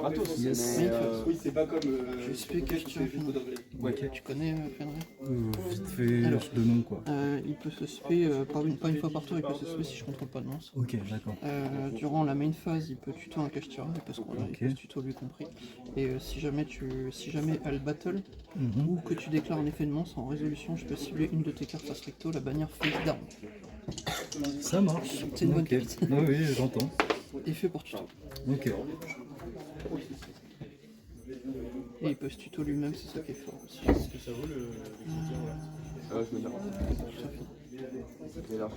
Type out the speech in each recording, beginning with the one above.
gratos. Yes. Mais, Oui, c'est pas comme. Je sais que tu Ok. Tu connais Fenrir? Vite fait, Alors, de nom quoi. Il peut se spé, pas une fois par tour, il peut se spé si je contrôle pas de monstre. Ok, d'accord. Durant la main phase, il peut tuto un cache-tireur, il peut Ok. se tuto lui compris. Et si jamais elle battle, ou que tu déclares un effet de monstre en résolution, je peux cibler une de tes cartes face recto, la bannière face down. Ça marche. C'est une bonne Ok. carte. Ah oui, j'entends. Effet pour tuto. Ok. Et il peut se tuto lui-même, c'est ça qui est fort aussi. Qu'est-ce que ça vaut le Je veux dire. C'est là,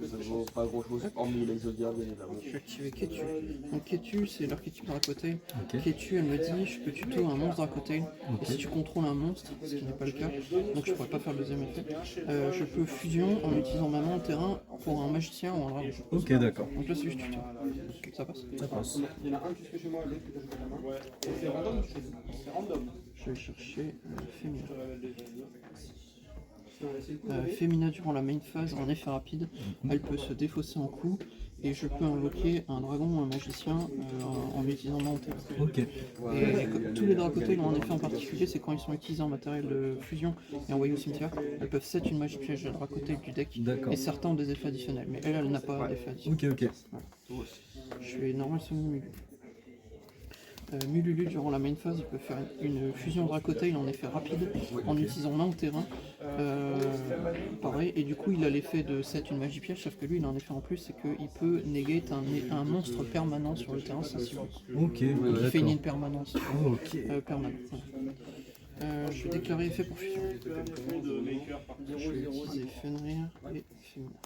ça vaut pas grand chose, hormis l'exodia, bien évidemment. Je vais activer Ketu. Donc Ketu, c'est l'archétype Dracotail. Ok. Ketu, elle me dit, je peux tuto un monstre Dracotail. Et si tu contrôles un monstre, ce qui n'est pas le cas, donc je pourrais pas faire le deuxième effet, je peux fusion en utilisant ma main en terrain pour un magicien ou un dragon. Ok, d'accord. Donc là, c'est juste tuto. Ça passe. Ça passe. Il y en a un jusque chez moi, l'autre que j'ajoute à la main. Ouais. C'est random, c'est random. Je vais chercher Femina. Femina durant la main phase en effet rapide, elle peut se défausser en coup et je peux invoquer un dragon ou un magicien en utilisant ma terre. Ok. Et comme tous les Dracotails ont un effet en particulier, c'est quand ils sont utilisés en matériel de fusion et envoyés au cimetière, elles peuvent set une magie piège de Dracotail du deck et certains ont des effets additionnels, mais elle n'a pas d'effet additionnel. Ok, ok. Voilà. Je vais normalement Mululu. Mululu durant la main phase, il peut faire une fusion Dracotail en effet rapide en utilisant main ou terrain. Pareil, et du coup il a l'effet de set une magie piège, sauf que lui il a un effet en plus, c'est qu'il peut negate un monstre permanent sur le terrain sensible. Ok, Il fait une d'accord. permanence. Ok. Permanente. Je vais déclarer effet pour fusion. Je vais utiliser Fenrir et Femina.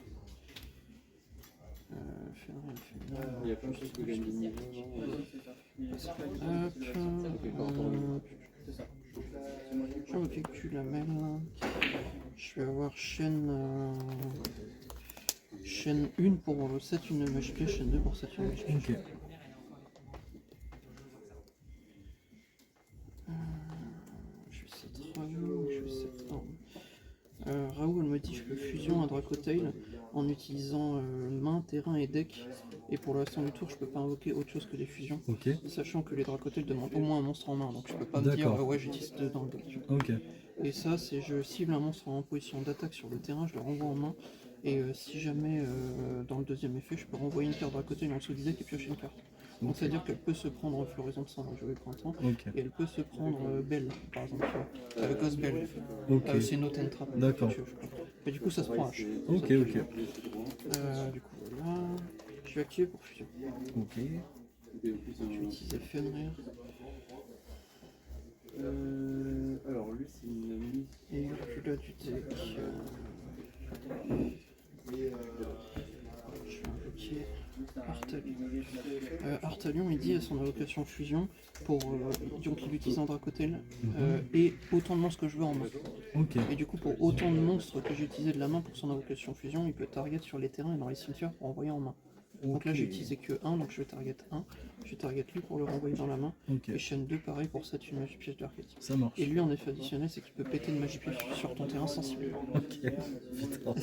Il y a plus de choses que gagner de niveau. Je vais invoquer que tu la mêles. Je vais avoir chaîne 1 pour 7 une magie piège, chaîne 2 pour 7 une magie piège. Ok. Je vais 7 Raoul, je vais 7 Raoul, elle me dit je peux fusion un Dracotail en utilisant main, terrain et deck. Et pour le restant du tour, je peux pas invoquer autre chose que des fusions. Ok. Sachant que les Dracotails demandent au moins un monstre en main, donc je peux pas me dire ouais j'utilise 2 dans le deck. Ok. Et ça, c'est je cible un monstre en position d'attaque sur le terrain, je le renvoie en main. Et si jamais dans le deuxième effet, je peux renvoyer une carte Dracotail en dessous du deck et piocher une carte. Donc c'est à dire qu'elle peut se prendre Floraison de Sang, donc je vais printemps, et elle peut se prendre Belle, par exemple, Ghost Belle. C'est Note and Trap. D'accord. Et du coup ça se prend H. Ok, ok. Du coup voilà, je vais activer pour fusion. Ok. Je vais utiliser Fenrir. Alors lui c'est une mise. Et Urkula du deck. Je vais invoquer Artalion. Artalion il dit à son invocation fusion pour donc il utilise un Dracotail et autant de monstres que je veux en main. Ok. Et du coup pour autant de monstres que j'ai utilisé de la main pour son invocation fusion, il peut target sur les terrains et dans les cimetières pour envoyer en main. Donc là j'ai utilisé que 1, donc je vais target 1, je vais target lui pour le renvoyer dans la main, et chaîne 2 pareil pour cette une magie piège de l'archétype. Ça marche. Et lui en effet additionnel c'est qu'il peut péter une magie piège sur ton terrain sensible. Ok. Putain.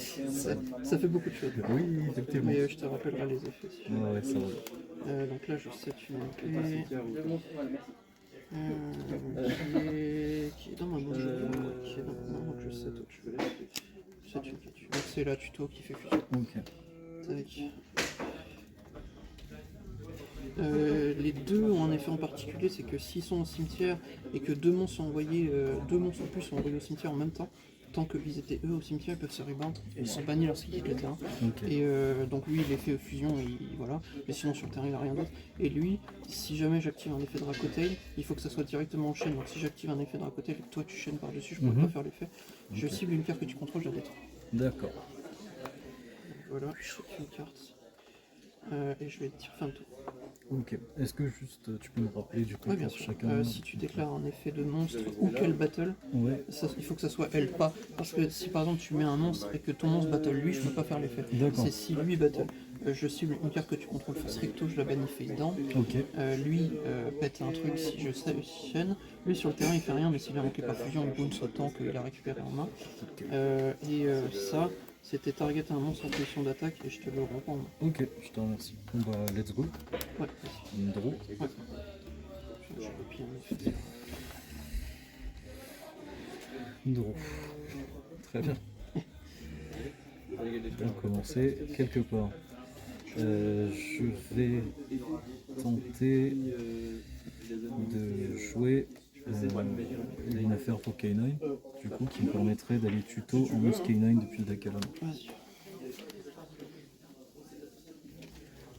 ça fait beaucoup de choses. Oui, effectivement. Mais je te rappellerai les effets. Si ouais, ça va. donc là je set une épée. Qui est dans ma main, qui est dans ma main, donc je set autre chose. Je set une épée. Donc c'est la tuto qui fait fusion. Ok. Tac. Les deux ont un effet en particulier, c'est que s'ils sont au cimetière et que deux monstres sont envoyés, deux monstres en plus sont envoyés au cimetière en même temps, tant qu'ils étaient eux au cimetière, ils peuvent se rebound et sont bannis lorsqu'ils quittent le terrain. Ok. Et donc lui il est fait fusion et voilà, mais sinon sur le terrain il n'a rien d'autre. Et lui, si jamais j'active un effet Dracotail, il faut que ça soit directement en chaîne. Donc si j'active un effet Dracotail et que toi tu chaînes par dessus, je ne pourrais pas faire l'effet. Je cible une carte que tu contrôles, je la détruis. D'accord. Voilà, je saute une carte. Et je vais te dire fin de tour. Ok. Est-ce que juste tu peux me rappeler du coup Bien pour sûr. chacun Si tu déclares un effet de monstre ou quel battle, il faut que ça soit elle, pas. Parce que si par exemple tu mets un monstre et que ton monstre battle lui, je peux pas faire l'effet. C'est si lui battle. Je cible une carte que tu contrôles face recto, je la bannis face down. Lui pète un truc si je chaîne. Lui sur le terrain il fait rien, mais s'il a manqué par fusion, il bounce autant qu'il a récupéré en main. Ça. C'était target un monstre en position d'attaque et je te le reprends. Ok, je te remercie. Bon bah let's go. Ouais. Une draw. Ouais. d'euros. Très bien. On va commencer quelque part. Je vais tenter de jouer une affaire pour K9, du coup, qui me permettrait d'aller tuto en mousse K9 depuis le Dakalam. Vas-y.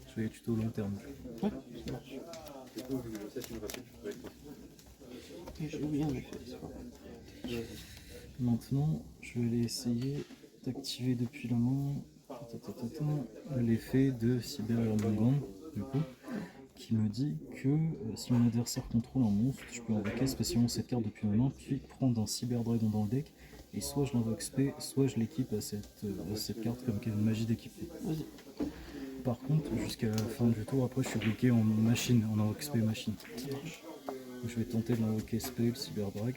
Je vais les tuto long terme. Ouais, ça marche. Et j'ai oublié un effet, c'est pas grave. Maintenant, je vais aller essayer d'activer depuis la main l'effet de Cyber Erlangan, du coup, qui me dit que si mon adversaire contrôle un monstre, je peux invoquer spécialement cette carte depuis ma main, puis prendre un Cyber Dragon dans le deck, et soit je l'invoque spé, soit je l'équipe à cette carte comme une magie d'équipement. Vas-y. Par contre, jusqu'à la fin du tour, après je suis bloqué en machine, en invoque spé machine. Ça marche. Je vais tenter de l'invoquer spé, le Cyber Drag.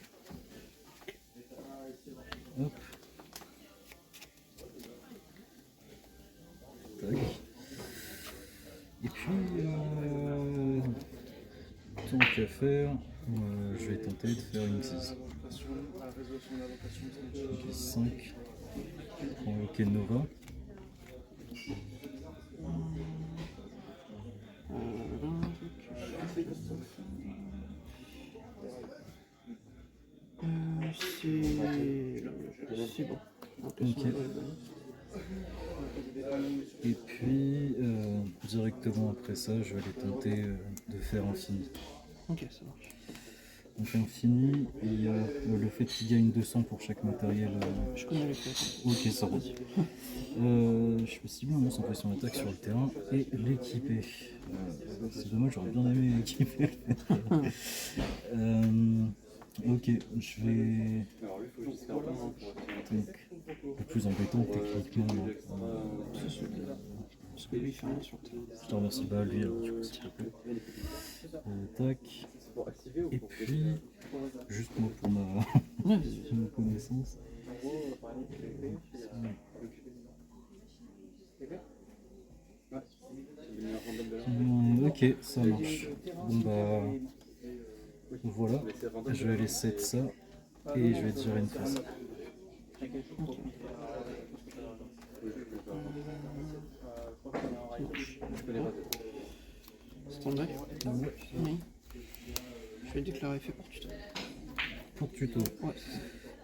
Hop. Tac. Et puis, tant qu'à faire, je vais tenter de faire une 6. Ok, 5. Pour invoquer Nova. C'est bon. Ok. Et puis, directement après ça, je vais aller tenter de faire infini. Ok, ça marche. Donc infini, et il y a le fait qu'il gagne 200 pour chaque matériel. Je connais les faits. Ok, ça roule. Je peux cibler un monstre en position d'attaque sur le terrain et l'équiper. C'est dommage, j'aurais bien aimé l'équiper. Ok, je vais. Donc, le plus embêtant techniquement. Parce que lui, il fait rien sur le terrain. Je te remercie pas, lui, alors, du coup, s'il te plaît. Tac. Et puis, juste moi pour ma connaissance. Ok, ça marche. Bon bah voilà, je vais laisser de ça et je vais te gérer une phase. Stand-by. Oui. Je vais déclarer fait pour tuto. Pour tuto. Ouais.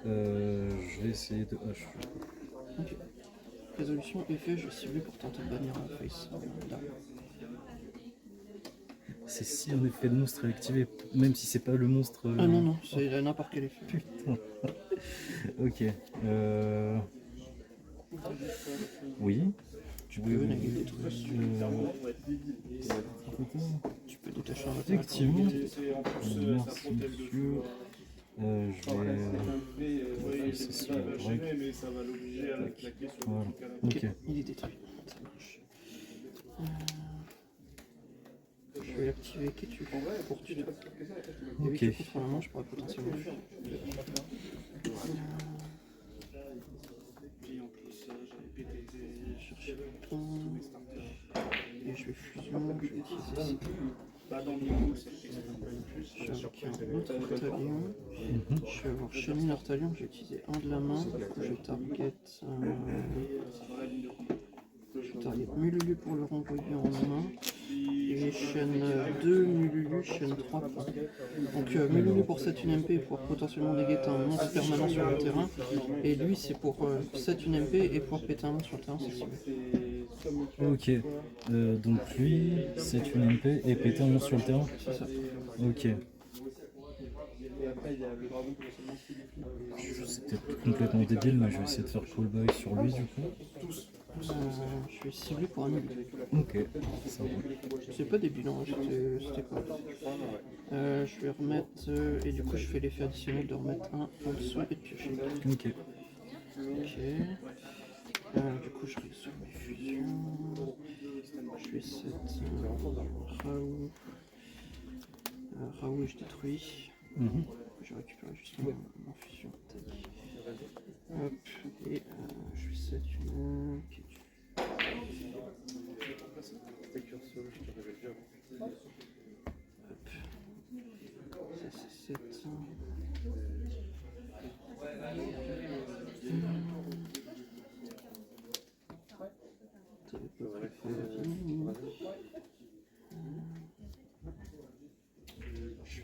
Je vais essayer de H. Ok. Résolution effet, je vais cibler pour tenter de bannir un face. Là. C'est si un effet de monstre est activé, même si c'est pas le monstre. Ah non, non, c'est n'importe quel effet. Putain. Ok. Oui. Tu peux naviguer des trucs. Tu peux détacher un matériel. Effectivement. Merci monsieur. Je vais faire ceci break. Voilà. Ok. Il est détruit. Ça marche. Je vais l'activer Ketu pour tuto. Et vu que contre la main, je pourrais potentiellement fuir. Chercher le bouton. Et je vais fusion, je vais utiliser ici. Je vais invoquer un autre Artalion. Je vais avoir Shamin Artalion, je vais utiliser un de la main. Du coup, je target. Je target Mululu pour le renvoyer en main. Et chaîne 2, Mululu, chaîne 3 points. Donc Mululu pour 7 une MP pour potentiellement négater un monstre permanent sur le terrain. Et lui c'est pour 7 une MP et pour péter un monstre sur le terrain, c'est ciblé. Ok. Donc lui, c'est une MP et péter un monstre sur le terrain. C'est ça. Ok. C'est peut-être complètement débile, mais je vais essayer de faire call by sur lui du coup. Je vais cibler pour annuler. Ok, ça roule. C'est pas débile, hein, c'était quoi. Je vais remettre, et du coup je fais l'effet additionnel de remettre un en dessous et de piocher. Ok. Ok. Du coup je résous mes fusions. Je fais 7 Raoult. Raoult et je détruis. Je récupère juste mon fusion. Tac. Hop. Et je fais 7 une. Hop. Ça c'est 7.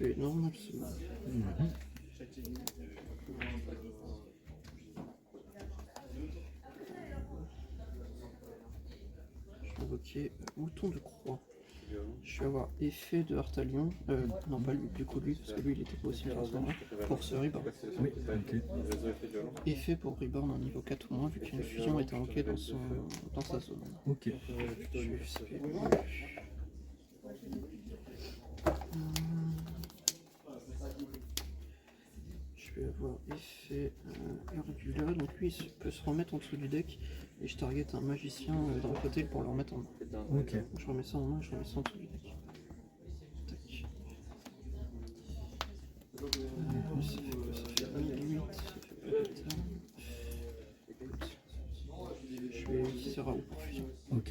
fais normal seulement. Je vais invoquer Mouton de Croix. Je vais avoir effet de Hartalion, non pas lui, du coup lui, parce que lui il était pas aussi bien à ce moment-là, pour ce Reborn. Oui, ok. Effet pour Reborn en niveau 4 ou moins, vu qu'une fusion est invoquée dans sa zone. Ok. Je vais avoir effet Urdula, donc lui il peut se remettre en dessous du deck, et je target un magicien d'un côté pour le remettre en main. Ok. Je remets ça en main et je remets ça en dessous du deck. Tac. Ça fait quoi? Ça fait 1008, ça fait pas de temps. Je vais utiliser Raoult pour fusion. Ok.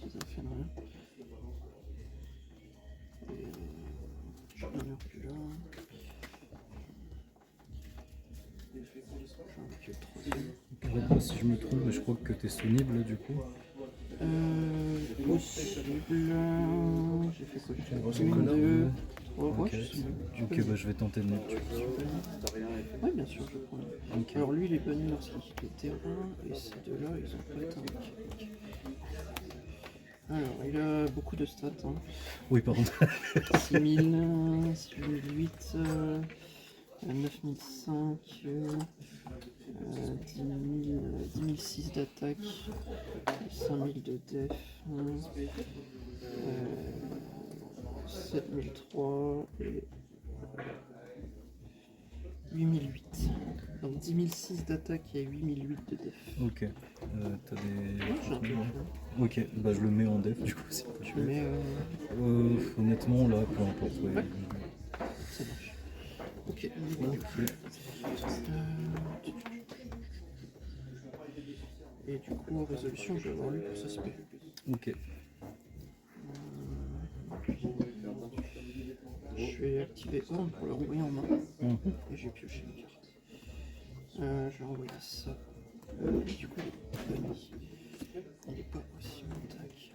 Ça fait rien. Et je prends Urdula. Avec le troisième. Réponds si je me trompe, mais je crois que t'es sonible là du coup. Possible. J'ai fait quoi? J'ai Ouais, fait 1, 2, 3. Ok, ok, bah je vais tenter de mettre. Oui, bien sûr, je prends. Ok. Alors lui, il est banni lorsqu'il quitte le terrain, et ces deux-là, ils ont pas été invoqués. Alors, il a beaucoup de stats. Hein. Oui, pardon. 6000, 6008, 9005, 10006 d'attaque, 5000 de def, 7003 et 8008. Donc 10006 d'attaque et 8008 de def. Ok. T'as J'ai un des. truc, Ok, bah je le mets en def du coup. Si je le mets. honnêtement, là, peu importe. Ouais. Ouais. Ça marche. Ok. Et du coup, en résolution, je vais avoir lui pour ce spell. Ok. Je vais activer Horn pour le renvoyer en main. Et je vais piocher une carte. Je vais envoyer ça. Et du coup, il est banni. Il n'est pas aussi attaque.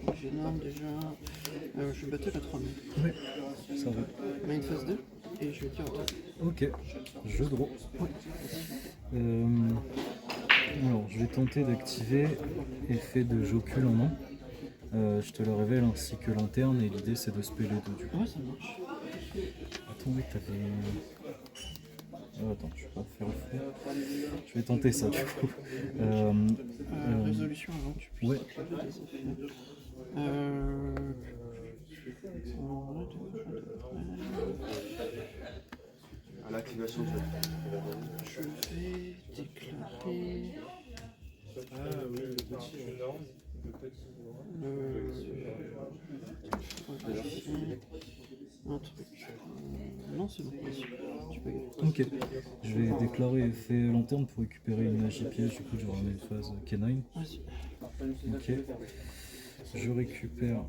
Donc j'énorme déjà. Je vais battle à 3000. Ouais, ça va. Main phase 2. Et je vais dire attaque. Ok, je draw. Alors, je vais tenter d'activer effet de Jocul en main. Je te le révèle ainsi que l'interne et l'idée c'est de spell les deux du coup. Ouais, ça marche. Attends, oui, t'avais. Attends, je vais pas faire le fou. Je vais tenter ça du coup. Résolution avant que tu puisses ouais. déclarer des effets. À l'activation, Je vais déclarer. Un truc. Non, c'est bon, vas-y. Tu peux y aller. Ok, je vais déclarer effet lanterne pour récupérer une magie piège, du coup je remets une phase K9. Vas-y. Ok, je récupère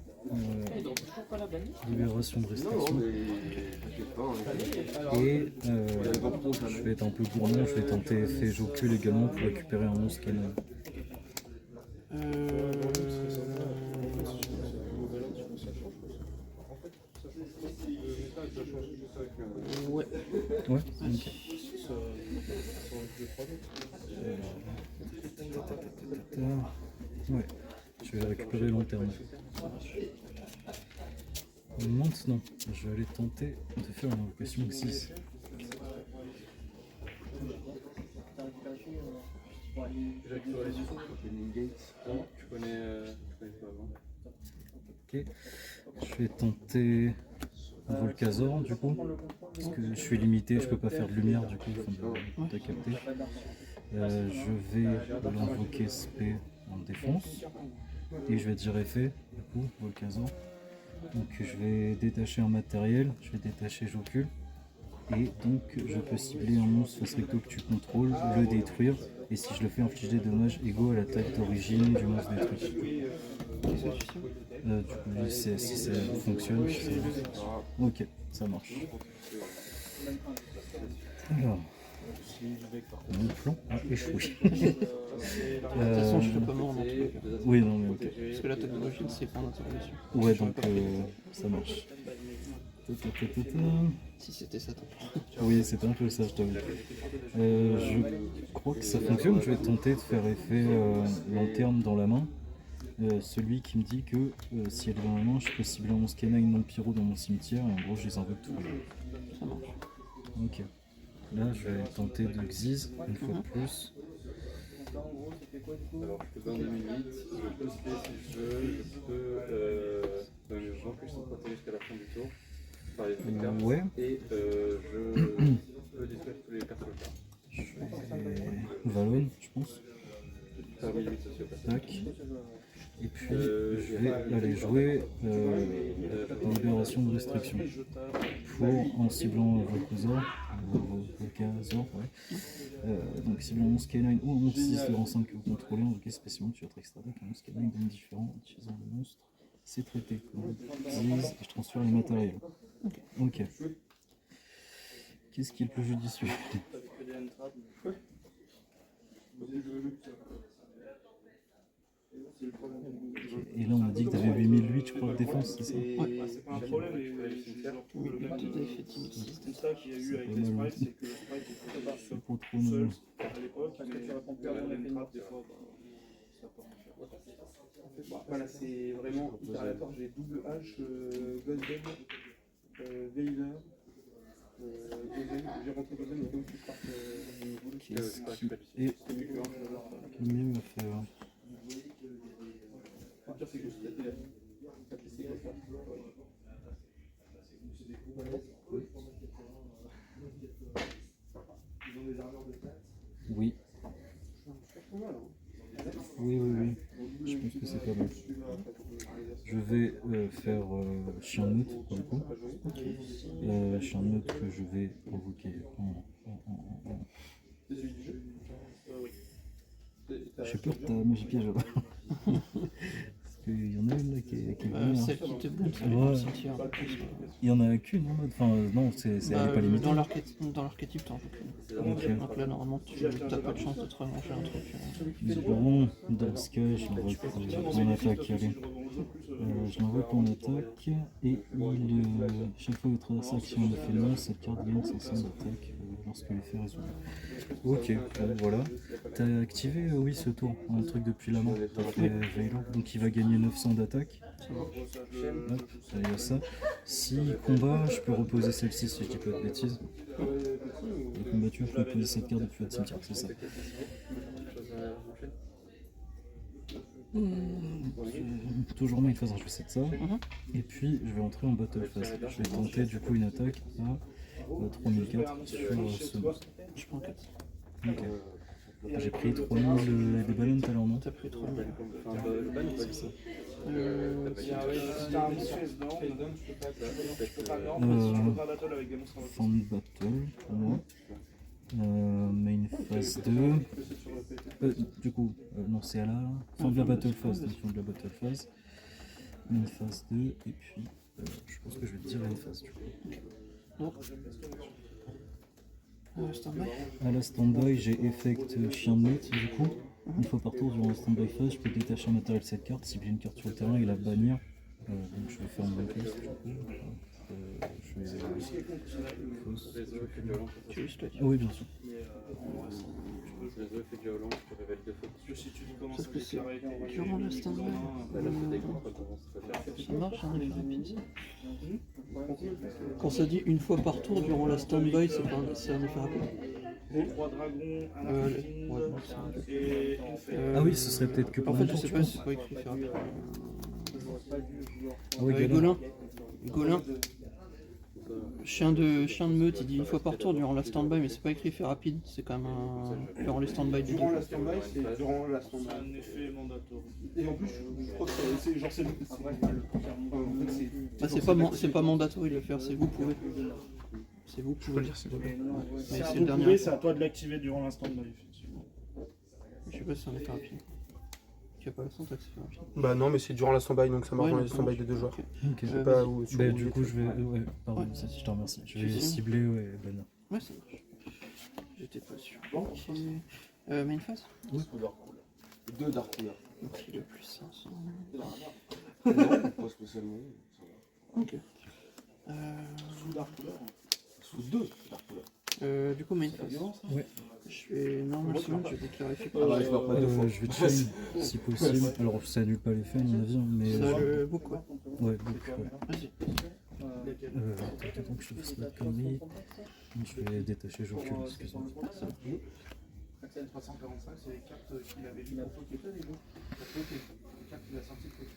libération de restriction. Et je vais être un peu gourmand, je vais tenter effet Jocul également pour récupérer un monstre K9. Ouais. Ouais, ok. Ouais, je vais récupérer lanterne. Maintenant, je vais aller tenter de faire une invocation 6. Ok, je vais tenter Volcazor du coup, parce que je suis limité, je peux pas faire de lumière du coup, t'as capté. Je vais l'invoquer SP en défense, et je vais dire effet, du coup, Volcazor. Donc je vais détacher un matériel, je vais détacher Jocul, et donc je peux cibler un monstre face recto que tu contrôles, le détruire, et si je le fais infliger des dommages égaux à l'attaque d'origine du monstre détruit. Du coup, si ça fonctionne, ok, ça marche. Alors, Mon plan a échoué. De toute façon, je fais pas mort dans tous les cas. Oui, non, mais ok. Parce que la technologie, c'est pas d'interrogation. Ouais, donc ça marche. Si c'était ça, ton plan. Oui, c'était un peu ça, je t'avoue. Je crois que ça fonctionne. Je vais tenter de faire effet lanterne dans la main. Celui qui me dit que si elle est dans la main, je peux cibler un 11 canine non pyro dans mon cimetière et en gros je les invoque tous les jours. Ça marche. Ok. Là je vais tenter de Xiz une fois de plus. Alors je peux donner une limite, je peux space si je veux, je peux donner aux gens que je suis protéger jusqu'à la fin du tour par les cartes. Ouais. Et je peux détruire tous les cartes sur le carte. Je vais Valone, je pense. Parmi les sociopathes. Tac. Et puis je vais aller jouer libération de restriction. Pour en ciblant Volcazor, ouais. Donc ciblant 11 K9 ou un monstre 6 de rang 5 que vous contrôlez, invoquez spécialement tu votre extra deck un 11 K9 d'un différent en utilisant le monstre. C'est traité. Et je transfère les matériels. Ok. Qu'est-ce qui est le plus judicieux? Et là on a dit que tu avais 8008 je crois de défense, c'est ça? Ouais. C'est pas un problème, mais c'est ça qu'il y a eu avec les sprites, c'est que le sprite était pas seul à l'époque, parce que tu réponds plus à la trappe des fois, ça peut en faire. Voilà, c'est vraiment hyper aléatoire, j'ai double H, Golden, Veiler, j'ai rentré Golden et donc tu pars Qu'est-ce qui est mieux à faire? Le pire c'est que je t'ai laissé faire. Ils ont des armures de 4. Oui. Oui. Je pense que c'est pas mal. Je vais faire chien neutre pour le coup. Chien neutre que je vais provoquer en. J'ai peur de ta magie piège. Parce qu'il y en a une là qui est venue. Celle qui te boot, ça va Ouais. sortir. Il y en a qu'une en mode. Enfin, non, elle est pas limitée. Dans l'archétype, t'en veux qu'une. Ok. Donc là, normalement, tu n'as pas de chance de te remanger un truc. Bon, dans ce cas, je l'envoie pour mon attaque. Allez. Je l'envoie pour mon attaque. Et chaque fois que votre adversaire active un effet de monstre, cette carte gagne 500 d'attaque lorsque l'effet est résolu. Ok, bon, voilà. T'as activé, oui, ce tour, un truc depuis la main. T'as fait Veiler, donc il va gagner 900 d'attaque. Hop, ça y a ça. Si combat, je peux reposer celle-ci si je dis pas de bêtises. Le combattu, je peux poser cette carte depuis votre cimetière, c'est ça. Toujours moins une phase je fais ça. Et puis je vais entrer en battle phase. Je vais tenter du coup une attaque à 3004 sur ce monstre. Je prends 4. Ok. J'ai pris 3000 des ballons tout à l'heure, non? T'as pris 3000. Fin de battle pour moi. Main phase 2. Du coup, non, c'est à la fin de la battle phase. Fin de la battle phase. Main phase 2. Et puis, je pense que je vais te dire une phase du coup. Donc, stand-by. À la stand-by, j'ai effect chien de meute du coup. Une fois par tour durant la stand-by phase, je peux détacher un matériel de cette carte, cibler une carte sur le terrain et la bannir. Donc je vais faire mon test du coup. Je vais. Tu veux toi, Oui, bien sûr. Sauf que c'est durant le stand-by. Ça marche, un effet rapide. Quand ça dit une fois par tour durant la stand-by, c'est un effet rapide. 3 dragons, un infini, et une fée. Ah oui, ce serait peut-être que pour En fait, un je tour, sais tu pas, penses. c'est pas écrit effet rapide. Ah oui, Galant. Golin. Chien de meute, il dit une fois par tour durant la stand-by, mais c'est pas écrit effet rapide, c'est quand même un. Durant les stand-by du Durant coup. la stand-by, c'est durant la C'est stand-by. un effet mandatoire. Et en plus, je crois que c'est genre c'est C'est pas mandatory de le faire, c'est vous pouvez. C'est vous pouvez. Mais Si c'est vous le dernier. pouvez, c'est à toi de l'activer durant l'instant de effectivement. Je sais pas si c'est un effet rapide. Tu as pas la syntaxe effet rapide. Bah non, mais c'est durant la stand-by, donc ça marche Ouais, dans les donc, stand-by de 2 joueurs. Ok. Je sais pas où. Du coup, je vais. Ouais, pardon, Ouais. je te remercie. Je Tu vais sais. cibler Ben. Ouais, ça marche. J'étais pas sûr. Ok. Main phase? Deux Dark Couleur. Donc il est plus 500. Non, pas spécialement. Ça va. Ok. Sous deux Dark Couleur. Du coup, main phase. Ouais. Je vais normal sinon je vais clarifier. Ah bah, je vais pas deux fois. Je vais te chain si possible. Alors ça annule pas l'effet à mon avis, hein, mais. Ça le book quoi. Ouais, donc, ouais. Vas-y. Donc je te fasse pas de conneries. Je vais détacher, je recule, excuse-moi. Axel 345, c'est les cartes qu'il avait mis pour côté des mots. Les cartes qu'il a sorties de côté.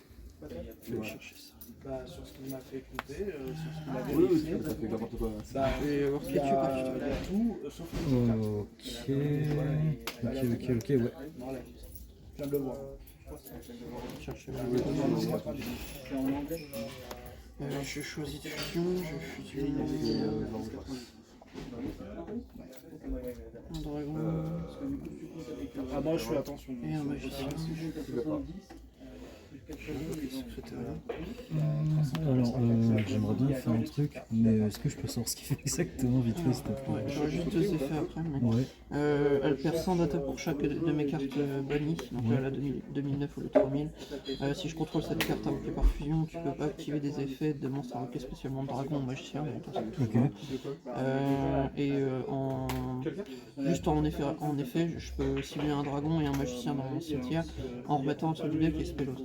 Je vais chercher ça. Bah, sur ce qu'il m'a fait compter, sur ce qu'il m'a Oui, vérifié. oui, ça fait n'importe quoi. Bah, Je vais voir qui tu pas. il a tout, sauf les cartes. Ok, ouais. Non, là, je viens de le voir. Chercher C'est en anglais. je choisis de fusion, je fusionne un dragon Ah, moi, je fais attention. et un magicien. Alors, j'aimerais bien faire un truc, mais est-ce que je peux savoir ce qu'il fait exactement vite fait, s'il te plaît? Ouais, j'aurai juste deux effets après. Mais... Ouais. Elle perd 100 data pour chaque de mes cartes bannies, donc là la 2009 ou le 3000. Si je contrôle cette carte invoquée par fusion, tu peux pas activer des effets de monstres invoqués spécialement de dragon ou magicien. Ok. Juste en effet, je peux cibler un dragon et un magicien dans mon cimetière en remettant sur du deck et spell l'autre.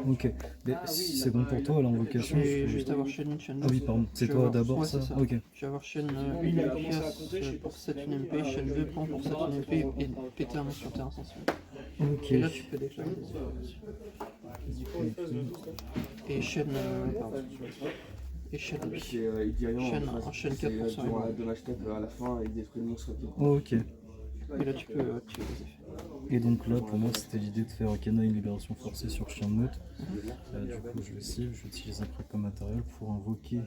Ok. Mais si c'est bon pour toi, l'invocation. Je vais juste avoir Shen Chen. Ah oui, pardon. C'est toi d'abord ouais, ça? c'est Ok. Je vais avoir Shen 1 pièce pour 7 une MP, Shen 2 plans pour 7 une MP et péter un mec sur terrain sensible. Ok. Et là tu peux déclarer des effets. Et Shen. Pardon. Et Shen 8. Il dit rien. Un Shen 4 pour ça. Durant la dommage tête à la fin, il détruit le monstre. Ok. Et là tu peux activer des effets. Et donc là, pour moi, c'était l'idée de faire Canine Libération Forcée sur Chien de Meute. Du coup, je le cible, j'utilise un prêt comme matériel pour invoquer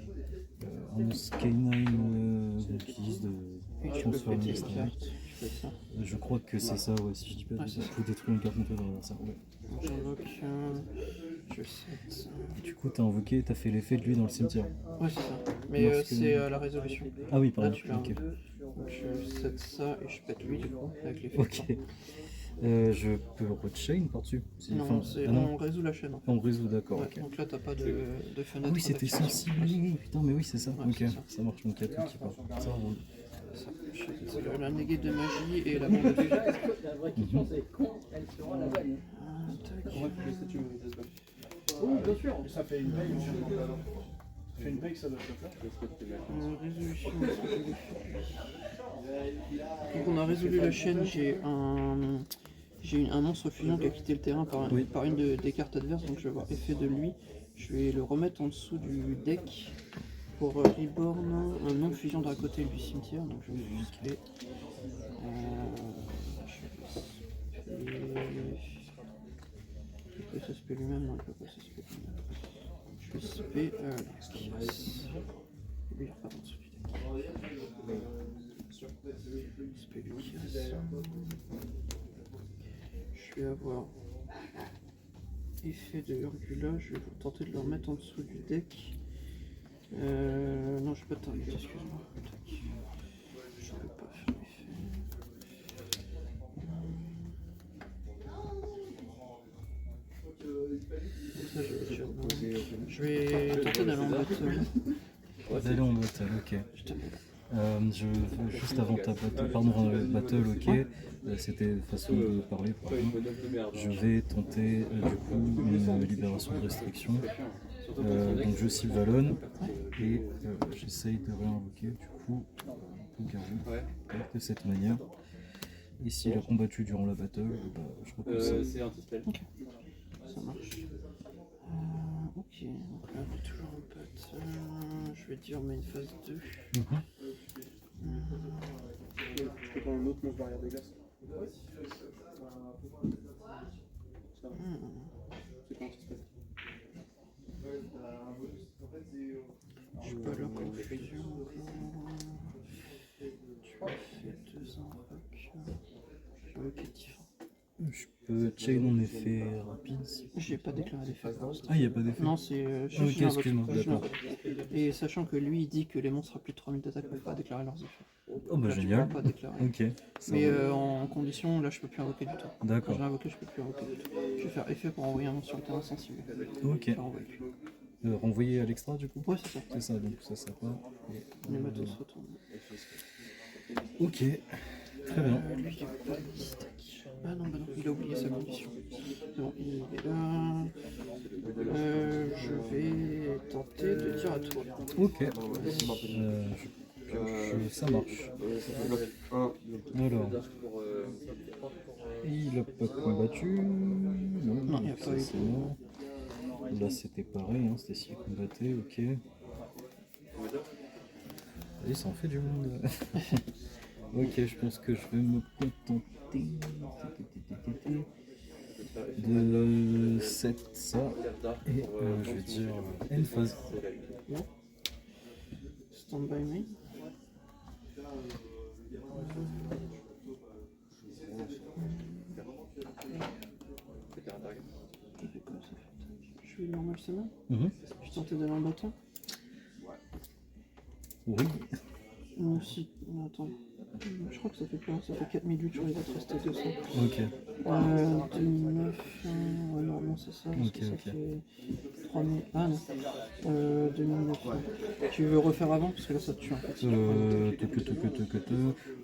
un monstre Canine qui utilise de transfert de carte. Je crois que c'est ça, ouais, si je dis pas de tout détruire une carte contre l'adversaire. Ouais. J'invoque, je set. Du coup, t'as invoqué, t'as fait l'effet de lui dans le cimetière. Ouais, c'est ça. Mais c'est la résolution. Ah oui, Là pardon. tu l'as. Ok. Donc je set ça et je pète lui du coup avec l'effet. Ok. Je peux rechain par-dessus Non, on résout la chaîne. En fait. On résout, d'accord. Ouais, Ok. donc là t'as pas de fenêtre. Ah oui, c'était d'activation. sensible. Putain, mais oui, c'est ça. Ouais, ok, c'est ça. ça marche. Donc il y a tout qui part. Ça roule. C'est la néguée de magie et la bombe de feu. La vraie question, c'est quand elle sera la bagne. Oui, bien sûr. Ça fait une paye, ça fait une paye que ça doit se faire. Résolution. Donc on a résolu la chaîne, j'ai un monstre fusion qui a quitté le terrain par une des cartes adverses, donc je vais avoir effet de lui. Je vais le remettre en dessous du deck pour Reborn, un non-fusion d'un côté du cimetière, donc je vais juste spé. Il peut se spé lui-même, non il peut pas se spé lui-même. Je vais spé lui il repart en dessous du deck. Spé Lucas. Je vais avoir effet de Urgula, je vais tenter de le remettre en dessous du deck. Non, je peux pas target, excuse-moi. Je peux pas faire l'effet. Ça, je vais tenter d'aller en battle. D'aller en battle, ok. Juste avant ta battle, pardon, battle, ok. C'était façon de parler, pardon. Je vais tenter du coup une libération de restriction. Donc je cible Valon et j'essaye de réinvoquer du coup Pougarou de cette manière. Et s'il a combattu durant la battle, je repose. C'est anti-spell. Ok, ça marche. Ok, donc là on est toujours en pote. Je vais dire main phase 2. Je peux prendre un autre monstre barrière des glaces. C'est quand ça se passe? Je suis pas là confusion. Tu me fais 2 invoques. Je vais invoquer Tifa. Je peux chain en effet rapide. J'ai pas déclaré d'effet. Ah, il n'y a pas d'effet. Non, c'est. Ah, ok, excuse-moi, d'accord. Et sachant que lui, il dit que les monstres à plus de 3000 d'attaque ne peuvent pas déclarer leurs effets. Oh bah Là, tu génial. pourras pas déclarer. Ok. Ça Mais va. en condition, là, je peux plus invoquer du tout. Quand D'accord. je l'ai invoqué, je peux plus invoquer du tout. Je vais faire effet pour envoyer un monstre sur le terrain sensible. Ok. Je vais renvoyer. Renvoyer à l'extra du coup. Ouais, c'est ça. C'est ça, donc ça pas. Les matos se retournent. Ok. Très bien. Lui, il veut pas les stacks. Ah non, bah non, il a oublié sa condition. Bon, il est là. Je vais tenter de dire à toi. Ok. Ça marche. Alors, il a pas combattu. Non, il a ça, pas eu. c'est mort. Là c'était pareil, hein, c'était s'il combattait, ok. Et ça en fait du monde. Ok, je pense que je vais me contenter de 7 ça. Et je vais dire end phase. Stand by me. Je vais normal semaine. Je tentais d'aller en bâton. Oui. Non, si. Non, attends. Je crois que ça fait quoi? Ça fait 4008, je crois qu'il va te rester 200. Ok. 2009. Ouais, normalement c'est ça. Parce Ok, que ça ok. fait 3000. Ah non. 2009. Tu veux refaire avant? Parce que là ça te tue en fait.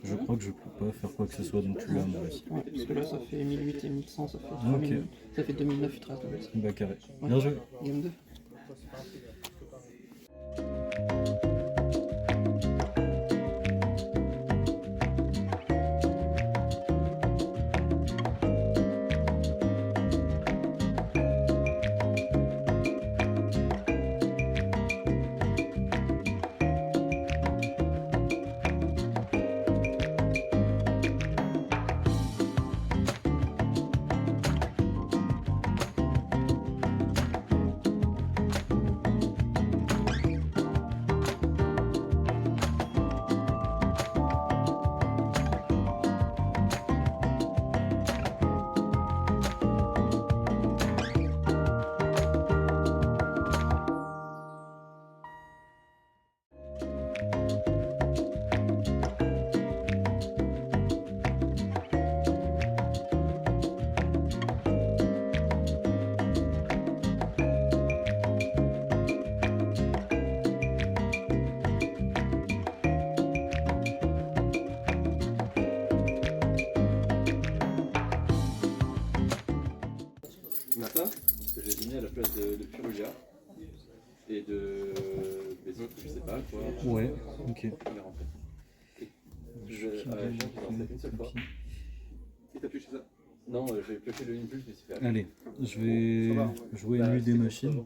Je crois que je peux pas faire quoi que ce soit, donc tu l'as moi aussi. Ouais, parce que là ça fait 1008 et 1100, ça fait 3000. Ok. Ça fait 2009, il te reste 2000. Bah carré. Ouais. Bien joué. Game 2. Ça, que j'ai mis à la place de Purulia et de Bézot, je sais pas quoi. Ouais, ok. Je l'ai rempli. J'ai lancé une seule fois. Et t'as pioché ça? Non, j'ai pioché le impulse, mais c'est fait. Allez, je vais jouer une nuit des machines.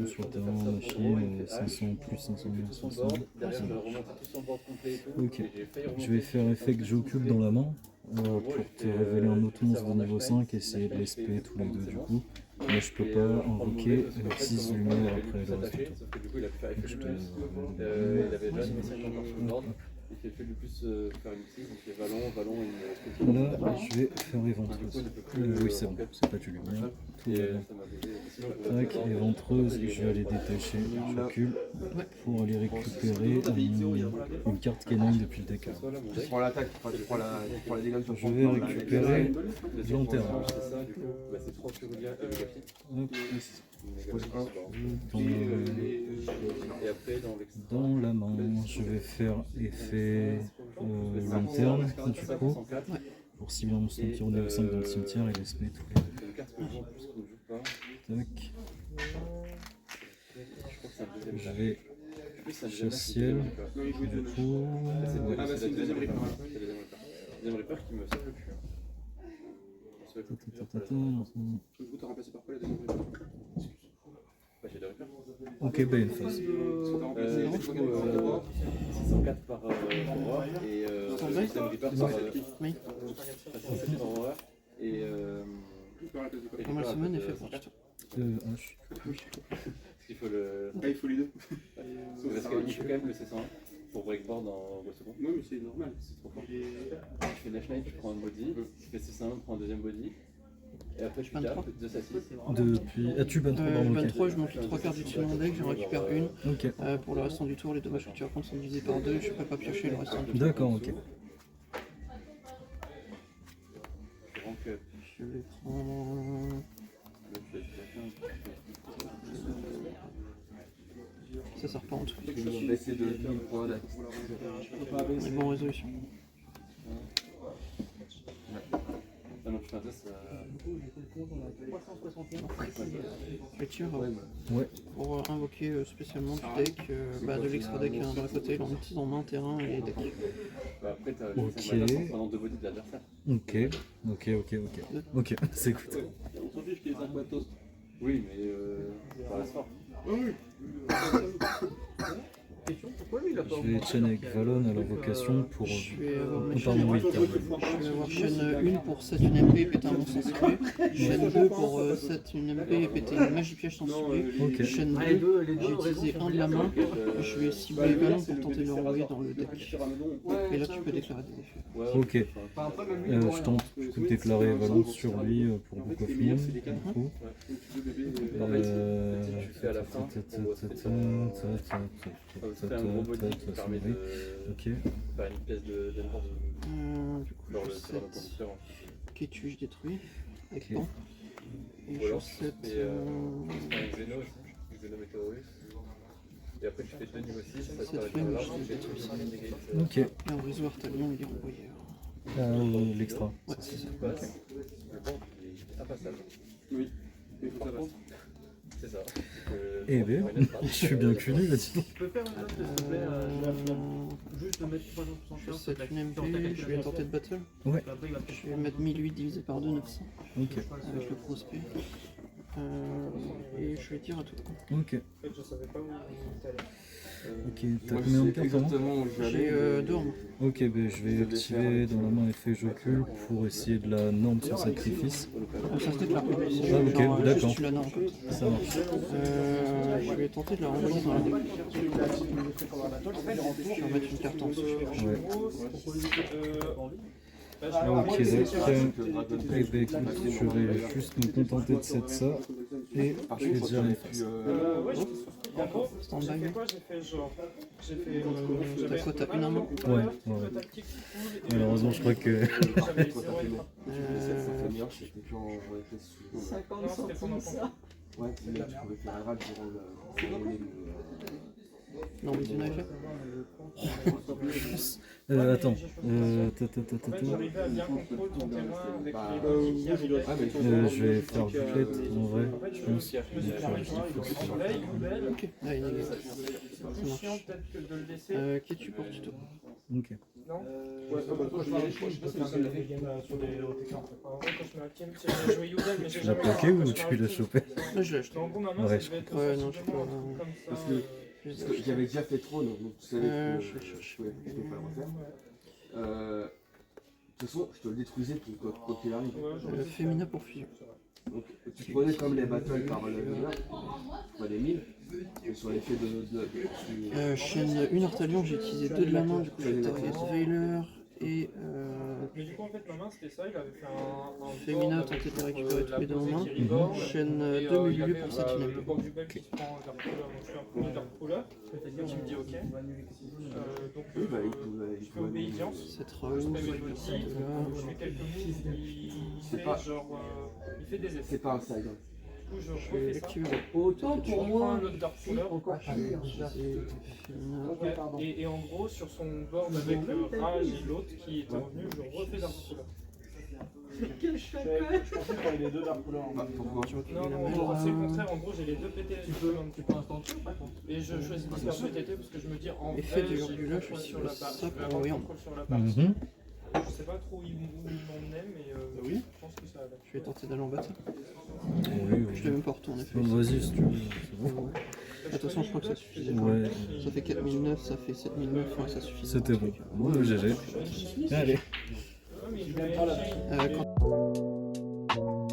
Sur le terrain, machine, 500 plus 500 moins 500. Derrière, je vais remonter tout son board complet et tout. Ok. Et j'ai failli remonter Je vais faire effet que j'occupe dans la main pour te révéler un automonstre de niveau 5 et essayer de les SP tous les deux du coup. Mais je peux pas invoquer 6 lumières après le reste du temps. Sauf que du coup, il a pu faire effet Je de te... plus. Il avait déjà mis 50 sur le board. Il fait du plus faire une 6, donc c'est Vallon et une Là, je vais faire éventreuse. Oui, c'est bon, c'est pas tu lumière. Tout va bien. Tac, éventreuse, je vais aller détacher, je recule pour aller récupérer une carte canine depuis le deck. Tu prends l'attaque, tu prends la dégâts sur Je vais récupérer Lanterne. C'est ça, du coup, c'est 3 Purulia et le Hop, Et après, dans la main, je vais faire effet lanterne du coup pour cibler un monstre qui au niveau 5 dans le cimetière et les SP tous les deux. Tac. Je vais chassiel du coup. Ah bah c'est une deuxième Reaper. C'est le deuxième Reaper qui me sauve le cul. Du coup, t'as remplacé par quoi la deuxième Reaper? Bah j'ai deux Reapers. Ok, bah une phase. Parce que t'as remplacé 604 par Aurore et deuxième Reaper par Oui. 607 par Aurore et Normal semaine est fait pour toi. H. Parce qu'il faut le. Ah, il faut les deux. Parce qu'il faut quand même le C101. pour breakboard en Go second. Non, mais c'est normal. C'est trop fort. Il est- Je fais dash knife, je prends un body, je fais 6-1, je prends un deuxième body. Et après je 23. tape, 2 à 6. Depuis. Ah, tu ban 3 dans le 23, je monte les 3 cartes du dessus de mon deck, j'en récupère une. Ok. Pour le restant du tour, les dommages que tu vas prendre sont divisés par 2, je ne peux pas piocher le restant du tour. D'accord, ok. Je rank up. Je vais prendre. Ça sert pas en tout. Ils vont baisser de 1000 points là. Mais bon, résolution. Ah non, je fais un test. Je tire Ouais. pour invoquer spécialement du deck, de l'extra deck d'un côté, en utilisant main, terrain et deck. Bah, après, t'as Ok. pendant 2 bodies de l'adversaire. Ok, c'est écoute. On s'en fiche qu'il y ait 5 matos. Oui, mais ça reste fort. Pourquoi lui il a pas Je vais chaîne avec Valon à l'invocation pour. Je vais avoir mes Pardon, oui, chaînes. Je vais avoir chaîne 1 pour 7 une MP et péter un monstre sans cibler. Chaîne 2 pour 7 une MP et péter une magie piège sans cibler. Ok. Chaîne 2, j'ai utilisé un de la main. Je vais cibler Valon pour tenter de le renvoyer dans le deck. Et là tu peux déclarer des effets. Ok. Je tente du coup de déclarer Valon sur lui pour Book of Moon. Du coup. Tu fais à la fin. C'est un gros body qui permet de Ok. faire une pièce d'énergie. Du coup, Genre je le tireur de 7. conducteur. Ok, je détruis. Avec Ok. temps. Et Ou je alors, 7. tu fais un Xeno aussi. Xeno Météorus. Et après, tu fais 2 niveaux 6. Ça te Cette permet flemme, de je faire te détruis ça. Ok. Et en réseau Artalion, il est renvoyé. L'extra. Ouais, c'est ça. Le banc, il est impassable. Oui. Il faut que ça Par passe. contre, c'est ça. Eh ben, je suis bien cul, là, dis donc. Tu peux faire une note, s'il te plaît, juste mettre 360 Je 7 une MP, je vais tenter de battle. Ouais. Je vais mettre 1008 divisé par 2, 900. Ok. Avec le prospect. Et je vais tirer à tout. Ok. Je savais pas où t'allais. Ok, t'as Moi, combien de je sais cartes en main exactement où je vais J'ai aller. 2 en main. Ok, ben je vais activer dans la main effet j'occulte pour essayer de la norme sur sacrifice. Ça se déclare pas. C'est Ah, ok, genre, d'accord. juste tu la normes comme ça. Ça marche. Je vais tenter de la renvoyer dans la deck. Je vais remettre une carte en dessous. Ouais. Ok, d'après, eh ben, écoute, je vais juste me contenter de cette ça et je vais dire les faces. Stand by. J'ai fait T'as quoi, t'as une en main? Ouais. Malheureusement, je crois que. Toi, t'as fait non. Ça fait bien, c'était plus en FS sous. 50 centimes ça. Ouais, tu pouvais faire un râle durant le. Non, mais tu n'avais fait. Attends. J'arrivais à bien contrôler ton terrain avec Bah, les qui arrivaient. Ah, mais tu Je vais faire bouclette en vrai, je pense. Je me suis permis de soleil, poubelle. Ok, là, il est C'est plus chiant peut-être que de le laisser. Qu'est-ce pour tuto? Ok. Non Ouais, ça va, toi, je sais pas si c'est game sur les hauts écrans. En vrai, quand je mets un team, j'ai joué Yudel, mais j'ai Tu l'as jamais plaqué ou tu l'as chopé? Là, je l'ai acheté. En gros, ma main, Ouais, ça devait être ouais, non, je sensiblement peux- un truc comme ça. Parce que j'avais déjà fait trop, donc tu savais que je vais je chercher. pouvais pas le refaire. De toute façon, je te le détruisais quoi qu'il arrive. Femina pour fusion. Donc, tu prenais comme les battles par le mineur, pas les 1000, et sur l'effet de Chaîne 1 Artalion, j'ai utilisé 2 de la main, du coup j'ai target Veiler et Mais du coup, en fait, ma main, c'était ça. Il avait fait un Femina a board tenté de avec, récupérer tous la les deux en main. posée qui reborne. Chaîne Et, 2 il y Mululu avait, pour 7 le une banc du bel qui se prend Dark Cooler, donc je fais un premier Dark Cooler. Tu me dis ok. Donc Oui, bah, il je fais obéissance. 7 Je rounds, fais mes de body, là. je fais quelques moves, il C'est fait pas- genre, il fait des effets. c'est pas un side. Du coup, je Je vais refais ça. l'activer. Autant Je reprends un autre Dark Cooler. Femina. Et en gros, sur son board avec Rage et l'autre qui était revenu, je refais Dark Cooler. Je pensais qu'on avait les deux Dark Couleurs en Bah, pourquoi Non, non, c'est le contraire. En gros, j'ai les deux PT. Tu peux instanter ou pas? Et je choisis de faire PTT parce que je me dis en vrai, Effet de j'ai Urbula, le je contrôle suis sur la sur barre. ça Je vais pour avoir envoyer le en contrôle sur la partie. Mhm. Je sais pas trop où il m'emmenait, mais Oui. je pense que ça allait. Je vais tenter d'aller en battle. Oui, Je l'ai même pas retourné. Bon, vas-y si tu veux, c'est bon. Ouais. De toute façon, je crois que ça suffisait. Ouais, Ça fait 4009, ça fait 7009, ouais, ça suffit. c'était bon. Bon, GG. Allez. Ouais, mais je voulais- Quand